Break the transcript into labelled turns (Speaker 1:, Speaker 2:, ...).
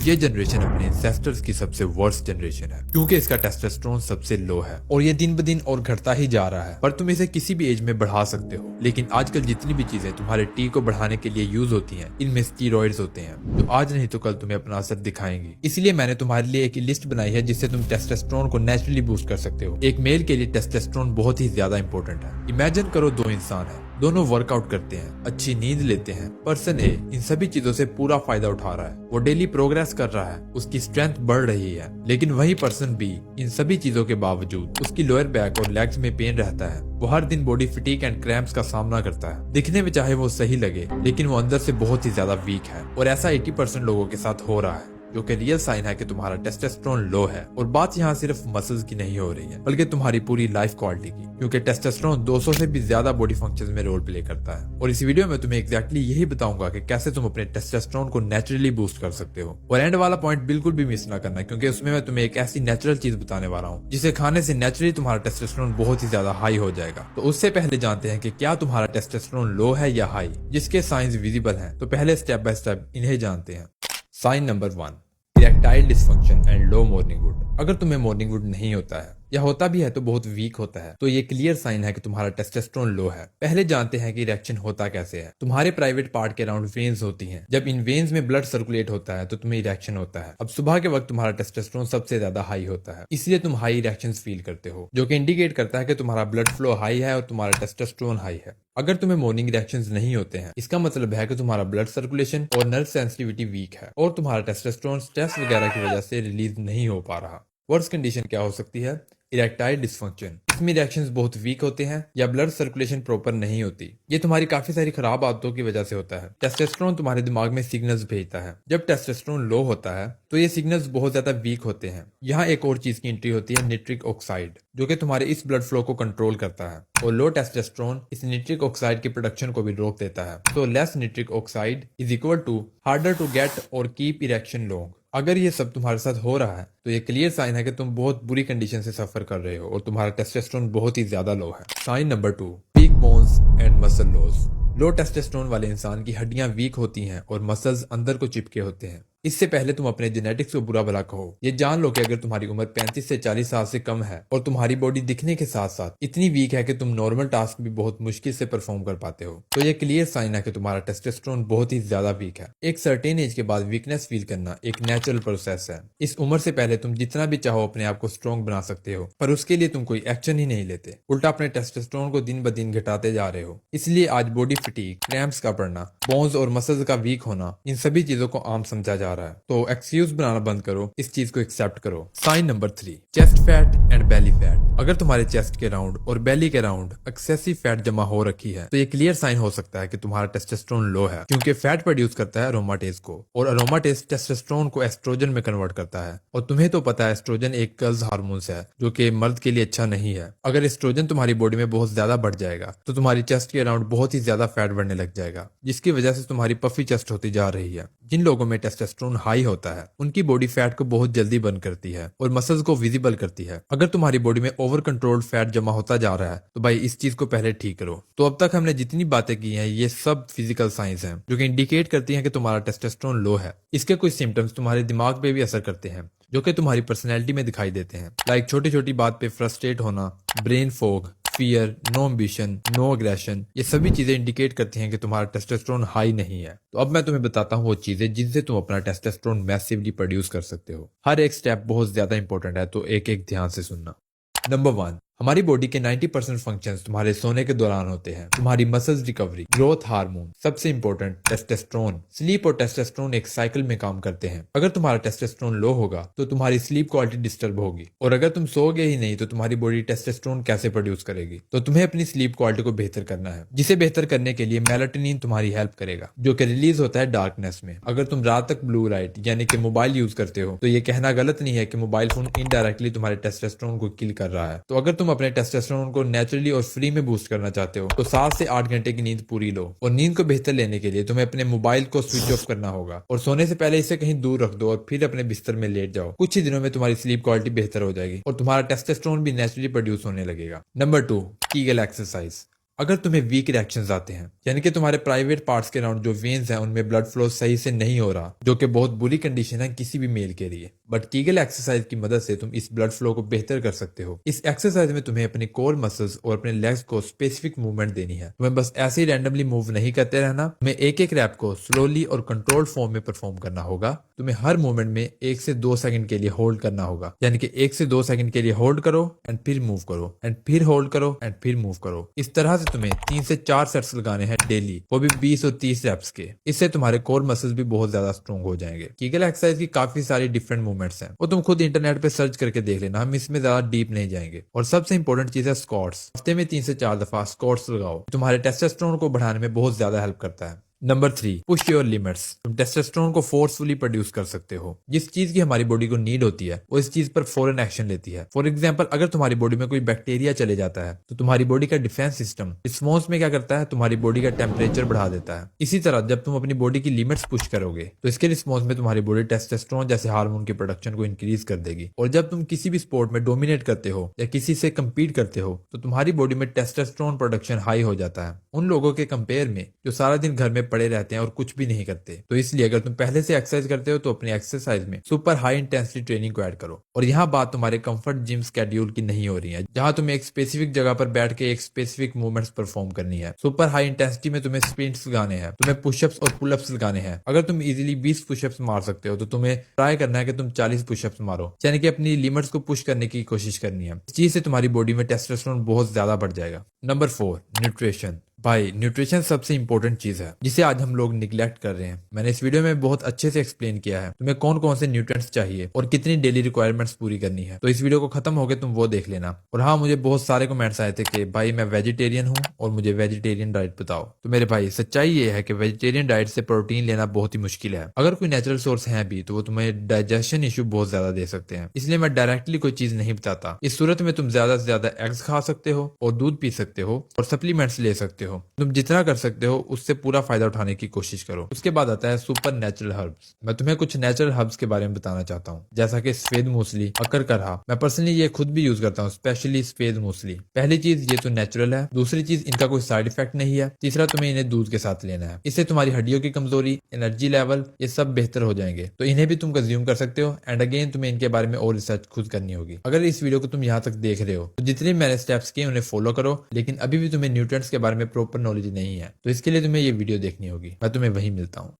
Speaker 1: ये जनरेशन अपने एंसेस्टर्स की सबसे वर्स्ट जनरेशन है क्योंकि इसका टेस्टोस्टेरोन सबसे लो है और ये दिन ब दिन और घटता ही जा रहा है। पर तुम इसे किसी भी एज में बढ़ा सकते हो, लेकिन आजकल जितनी भी चीजें तुम्हारे टी को बढ़ाने के लिए यूज होती हैं, इनमें स्टीरॉइड्स होते हैं जो आज नहीं तो कल तुम्हें अपना असर दिखाएंगी। इसलिए मैंने तुम्हारे लिए एक लिस्ट बनाई है जिससे तुम टेस्टोस्टेरोन को नेचुरली बूस्ट कर सकते हो। एक मेल के लिए टेस्टोस्टेरोन बहुत ही ज्यादा इंपॉर्टेंट है। इमेजिन करो दो इंसान है, दोनों वर्कआउट करते हैं, अच्छी नींद लेते हैं। पर्सन ए इन सभी चीजों से पूरा फायदा उठा रहा है, वो डेली प्रोग्रेस कर रहा है, उसकी स्ट्रेंथ बढ़ रही है। लेकिन वही पर्सन बी इन सभी चीजों के बावजूद उसकी लोअर बैक और लेग्स में पेन रहता है। वो हर दिन बॉडी फटीग एंड क्रैम्प्स का सामना करता है। दिखने में चाहे वो सही लगे, लेकिन वो अंदर से बहुत ही ज्यादा वीक है और ऐसा 80% लोगों के साथ हो रहा है, जो कि रियल साइन है कि तुम्हारा टेस्टोस्टेरोन लो है। और बात यहाँ सिर्फ मसल्स की नहीं हो रही है, बल्कि तुम्हारी पूरी लाइफ क्वालिटी की, क्योंकि टेस्टोस्टेरोन 200 से भी ज्यादा बॉडी फंक्शंस में रोल प्ले करता है। और इस वीडियो में तुम्हें एग्जैक्टली यही बताऊंगा कि कैसे तुम अपने टेस्टोस्टेरोन को नेचुरली बूस्ट कर सकते हो। और एंड वाला पॉइंट बिल्कुल भी मिस ना करना, क्योंकि उसमें मैं तुम्हें एक ऐसी नेचुरल चीज बताने वाला हूँ जिसे खाने से नेचुरली तुम्हारा टेस्टोस्टेरोन बहुत ही ज्यादा हाई हो जाएगा। तो उससे पहले जानते हैं कि क्या तुम्हारा टेस्टोस्टेरोन लो है या हाई, जिसके साइंस विजिबल हैं। तो पहले स्टेप बाय स्टेप इन्हें जानते हैं। Sign number 1, erectile dysfunction and low morning wood. अगर तुम्हें मॉर्निंग वुड नहीं होता है या होता भी है तो बहुत वीक होता है, तो ये क्लियर साइन है कि तुम्हारा टेस्टोस्टेरोन लो है। पहले जानते हैं कि इरेक्शन होता कैसे है। तुम्हारे प्राइवेट पार्ट के अराउंड वेन्स होती हैं। जब इन वेन्स में ब्लड सर्कुलेट होता है तो तुम्हें इरेक्शन होता है। अब सुबह के वक्त तुम्हारा टेस्टोस्टेरोन सबसे ज्यादा हाई होता है, इसलिए तुम हाई इरेक्शंस फील करते हो, जो कि इंडिकेट करता है कि तुम्हारा ब्लड फ्लो हाई है और तुम्हारा टेस्टोस्टेरोन हाई है। अगर तुम्हें मॉर्निंग इरेक्शंस नहीं होते हैं, इसका मतलब है कि तुम्हारा ब्लड सर्कुलेशन और नर्व सेंसिटिविटी वीक है और तुम्हारा टेस्टोस्टेरोन स्ट्रेस वगैरह की वजह से रिलीज नहीं हो पा रहा। वर्स्ट कंडीशन क्या हो सकती है? Erectile dysfunction. इसमें इरेक्शंस बहुत वीक होते हैं या ब्लड सर्कुलेशन प्रॉपर नहीं होती। ये तुम्हारी काफी सारी खराब आदतों की वजह से होता है। टेस्टोस्टेरोन तुम्हारे दिमाग में सिग्नल्स भेजता है। जब टेस्टोस्टेरोन लो होता है तो ये सिग्नल्स बहुत ज्यादा वीक होते हैं। यहाँ एक और चीज की एंट्री होती है, निट्रिक ऑक्साइड, जो कि तुम्हारे इस ब्लड फ्लो को कंट्रोल करता है। और लो टेस्टोस्टेरोन इस निट्रिक ऑक्साइड की प्रोडक्शन को भी रोक देता है। तो less nitric oxide is equal to harder to get और कीप इरेक्शन लॉन्ग। अगर ये सब तुम्हारे साथ हो रहा है तो ये क्लियर साइन है कि तुम बहुत बुरी कंडीशन से सफर कर रहे हो और तुम्हारा टेस्टोस्टेरोन बहुत ही ज्यादा लो है। Sign number 2, weak bones and muscle loss. Low testosterone वाले इंसान की हड्डियां वीक होती हैं और मसल्स अंदर को चिपके होते हैं। इससे पहले तुम अपने जेनेटिक्स को बुरा भला कहो, ये जान लो कि अगर तुम्हारी उम्र 35 से 40 साल से कम है और तुम्हारी बॉडी दिखने के साथ साथ इतनी वीक है कि तुम नॉर्मल टास्क भी बहुत मुश्किल से परफॉर्म कर पाते हो, तो ये क्लियर साइन है कि तुम्हारा टेस्टोस्टेरोन बहुत ही ज्यादा वीक है। एक सर्टेन एज के बाद वीकनेस फील करना एक नेचुरल प्रोसेस है। इस उम्र से पहले तुम जितना भी चाहो अपने आप को स्ट्रॉन्ग बना सकते हो, पर उसके लिए तुम कोई एक्शन ही नहीं लेते, उल्टा अपने टेस्टोस्टेरोन को दिन ब दिन घटाते जा रहे हो। इसलिए आज बॉडी फटीग, क्रैम्प्स का पड़ना, बोन्स और मसल्स का वीक होना, इन सभी चीजों को आम समझा जा रहा है। तो एक्सक्यूज बनाना बंद करो, इस चीज को एक्सेप्ट करो। Sign number 3, chest fat and belly fat. अगर तुम्हारे चेस्ट के राउंड और बेली के राउंड एक्सेसिव फैट जमा हो रखी है तो ये क्लियर साइन हो सकता है कि तुम्हारा टेस्टोस्टेरोन लो है, क्योंकि फैट प्रोड्यूस करता है अरोमाटेज को और अरोमाटेज टेस्टोस्टेरोन को एस्ट्रोजन में कन्वर्ट करता है। और तुम्हें तो पता है एस्ट्रोजन एक गर्ल्स हार्मोन्स है जो कि मर्द के लिए अच्छा नहीं है। अगर एस्ट्रोजन तुम्हारी बॉडी में बहुत ज्यादा बढ़ जाएगा तो तुम्हारी चेस्ट के अराउंड बहुत ही ज्यादा फैट बढ़ने लग जाएगा, जिसकी वजह से तुम्हारी पफी चेस्ट होती जा रही है। जिन लोगों में टेस्टोस्टेरोन हाई होता है उनकी बॉडी फैट को बहुत जल्दी बर्न करती है और मसल्स को विजिबल करती है। अगर तुम्हारी बॉडी में ओवर कंट्रोल्ड फैट जमा होता जा रहा है तो भाई इस चीज को पहले ठीक करो। तो अब तक हमने जितनी बातें की हैं ये सब फिजिकल साइंस हैं जो कि इंडिकेट करती हैं कि तुम्हारा टेस्टोस्टेरोन लो है। इसके कुछ सिम्टम्स तुम्हारे दिमाग पे भी असर करते हैं जो कि तुम्हारी पर्सनैलिटी में दिखाई देते हैं, लाइक छोटी छोटी बात पे फ्रस्ट्रेट होना, brain fog, fear, no ambition, no aggression. ये सभी चीजें इंडिकेट करती हैं कि तुम्हारा टेस्टोस्टेरोन हाई नहीं है। तो अब मैं तुम्हें बताता हूँ वो चीजें जिनसे तुम अपना टेस्टोस्टेरोन मैसिवली प्रोड्यूस कर सकते हो। हर एक स्टेप बहुत ज्यादा इंपॉर्टेंट है, तो एक एक ध्यान से सुनना। नंबर 1, हमारी बॉडी के 90% फंक्शंस तुम्हारे सोने के दौरान होते हैं। तुम्हारी मसल्स रिकवरी, ग्रोथ हार्मोन, सबसे इंपॉर्टेंट टेस्टोस्टेरोन। स्लीप और टेस्टोस्टेरोन एक साइकिल में काम करते हैं। अगर तुम्हारा टेस्टोस्टेरोन लो होगा तो तुम्हारी स्लीप क्वालिटी डिस्टर्ब होगी, और अगर तुम सोओगे ही नहीं तो तुम्हारी बॉडी टेस्टोस्टेरोन कैसे प्रोड्यूस करेगी। तो तुम्हें अपनी स्लीप क्वालिटी को बेहतर करना है, जिसे बेहतर करने के लिए मेलाटोनिन तुम्हारी हेल्प करेगा, जो कि रिलीज होता है डार्कनेस में। अगर तुम रात तक ब्लू लाइट यानी कि मोबाइल यूज करते हो तो ये कहना गलत नहीं है कि मोबाइल फोन इनडायरेक्टली तुम्हारे टेस्टोस्टेरोन को किल कर रहा है। तो अगर तुम अपने टेस्टोस्टेरोन को नेचुरली और फ्री में बूस्ट करना चाहते हो तो 7 से 8 घंटे की नींद पूरी लो। और नींद को बेहतर लेने के लिए तुम्हें अपने मोबाइल को स्विच ऑफ करना होगा और सोने से पहले इसे कहीं दूर रख दो और फिर अपने बिस्तर में लेट जाओ। कुछ ही दिनों में तुम्हारी स्लीप क्वालिटी बेहतर हो जाएगी और तुम्हारा टेस्टोस्टेरोन भी नेचुरली प्रोड्यूस होने लगेगा। Number 2, Kegel exercise. अगर तुम्हें वीक रिएक्शंस आते हैं, यानी कि तुम्हारे प्राइवेट पार्ट्स के अराउंड जो वेन्स हैं उनमें ब्लड फ्लो सही से नहीं हो रहा, जो कि बहुत बुरी कंडीशन है किसी भी मेल के लिए, बट कीगल एक्सरसाइज की मदद से तुम इस ब्लड फ्लो को बेहतर कर सकते हो। इस एक्सरसाइज में तुम्हें अपने कोर मसल्स और अपने लेग्स को स्पेसिफिक मूवमेंट देनी है। तुम्हें बस ऐसे ही रैंडमली मूव नहीं करते रहना, तुम्हें एक एक रैप को स्लोली और कंट्रोल्ड फॉर्म में परफॉर्म करना होगा। तुम्हें हर मूवमेंट में 1 से 2 सेकंड के लिए होल्ड करना होगा, यानी कि 1 से 2 सेकंड के लिए होल्ड करो एंड फिर मूव करो एंड फिर होल्ड करो एंड फिर मूव करो। इस तरह से तुम्हें 3 से 4 सेट्स लगाने हैं डेली, वो भी 20 और 30 रेप्स के। इससे तुम्हारे कोर मसल्स भी बहुत ज्यादा स्ट्रॉन्ग हो जाएंगे। कीगल एक्सरसाइज की काफी सारी डिफरेंट मूवमेंट्स हैं, वो तुम खुद इंटरनेट पे सर्च करके देख लेना, हम इसमें ज्यादा डीप नहीं जाएंगे। और सबसे इंपॉर्टेंट चीज है स्क्वाट्स। हफ्ते में 3 से 4 दफा स्क्वाट्स लगाओ, तुम्हारे टेस्टोस्टेरोन को बढ़ाने में बहुत ज्यादा हेल्प करता है। Number 3, push your limits. तुम टेस्टोस्टेरोन को फोर्सफुली प्रोड्यूस कर सकते हो। जिस चीज की हमारी बॉडी को नीड होती है वो इस चीज पर फौरन एक्शन लेती है। फॉर एग्जांपल, अगर तुम्हारी बॉडी में कोई बैक्टीरिया चले जाता है तो तुम्हारी बॉडी का डिफेंस सिस्टम रिस्पॉन्स में क्या करता है, तुम्हारी बॉडी का टेम्परेचर बढ़ा देता है। इसी तरह जब तुम अपनी बॉडी की लिमिट्स पुश करोगे तो इसके रिस्पॉन्स में तुम्हारी बॉडी टेस्टोस्टेरोन जैसे हार्मोन की प्रोडक्शन को इंक्रीज कर देगी। और जब तुम किसी भी स्पोर्ट में डोमिनेट करते हो या किसी से कम्पीट करते हो तो तुम्हारी बॉडी में टेस्टोस्टेरोन प्रोडक्शन हाई हो जाता है, उन लोगों के कंपेयर में जो सारा दिन घर में पड़े रहते हैं और कुछ भी नहीं करते। तो इसलिए अगर तुम पहले से एक्सरसाइज करते हो तो अपनी एक्सरसाइज में सुपर हाई इंटेंसिटी ट्रेनिंग को ऐड करो। और यहाँ बात तुम्हारे कंफर्ट जिम स्केड्यूल की नहीं हो रही है, जहाँ तुम्हें एक स्पेसिफिक जगह पर बैठ के एक स्पेसिफिक मूवमेंट्स परफॉर्म करनी है। सुपर हाई इंटेंसिटी में तुम्हें स्प्रिंट्स लगाने हैं, तुम्हें पुशअप्स और पुलअप्स लगाने हैं। अगर तुम इजीली 20 पुशअप्स मार सकते हो तो तुम्हें ट्राई करना है कि तुम 40 पुशअप्स मारो, यानी कि अपनी लिमिट्स को पुश करने की कोशिश करनी है। इस चीज से तुम्हारी बॉडी में टेस्टोस्टेरोन बहुत ज्यादा बढ़ जाएगा। Number 4, nutrition. भाई, न्यूट्रिशन सबसे इंपॉर्टेंट चीज है जिसे आज हम लोग निग्लेक्ट कर रहे हैं। मैंने इस वीडियो में बहुत अच्छे से एक्सप्लेन किया है तुम्हें कौन कौन से न्यूट्रिएंट्स चाहिए और कितनी डेली रिक्वायरमेंट्स पूरी करनी है। तो इस वीडियो को खत्म हो गए तुम वो देख लेना। और हाँ, मुझे बहुत सारे कमेंट्स आए थे कि भाई मैं वेजिटेरियन हूँ और मुझे वेजिटेरियन डाइट बताओ। तो मेरे भाई, सच्चाई ये है कि वेजिटेरियन डाइट से प्रोटीन लेना बहुत ही मुश्किल है। अगर कोई नेचुरल सोर्स है भी तो वो तुम्हें डाइजेशन इशू बहुत ज्यादा दे सकते हैं, इसलिए मैं डायरेक्टली कोई चीज नहीं बताता। इस सूरत में तुम ज्यादा से ज्यादा एग्स खा सकते हो और दूध पी सकते हो और सप्लीमेंट्स ले सकते हो। तुम जितना कर सकते हो उससे पूरा फायदा उठाने की कोशिश करो। उसके बाद आता है सुपर नेचुरल हर्ब्स। मैं तुम्हें कुछ नेचुरल हर्ब्स के बारे में बताना चाहता हूँ, जैसा कि सफेद मूसली, अकर करहा। मैं पर्सनली ये खुद भी यूज करता हूँ, स्पेशली सफेद मूसली। पहली चीज, ये तो नेचुरल है। दूसरी चीज, इनका कोई साइड इफेक्ट नहीं है। तीसरा, तुम्हें इन्हें दूध के साथ लेना है। इससे तुम्हारी हड्डियों की कमजोरी, एनर्जी लेवल, ये सब बेहतर हो जाएंगे। तो इन्हें भी तुम कंज्यूम कर सकते हो। एंड अगेन, तुम्हें इनके बारे में और रिसर्च खुद करनी होगी। अगर इस वीडियो को तुम यहाँ तक देख रहे हो तो जितने मैंने स्टेप्स किए उन्हें फॉलो करो, लेकिन अभी भी तुम्हें न्यूट्रिएंट्स के बारे में प्रॉपर नॉलेज नहीं है तो इसके लिए तुम्हें ये वीडियो देखनी होगी। मैं तुम्हें वहीं मिलता हूँ।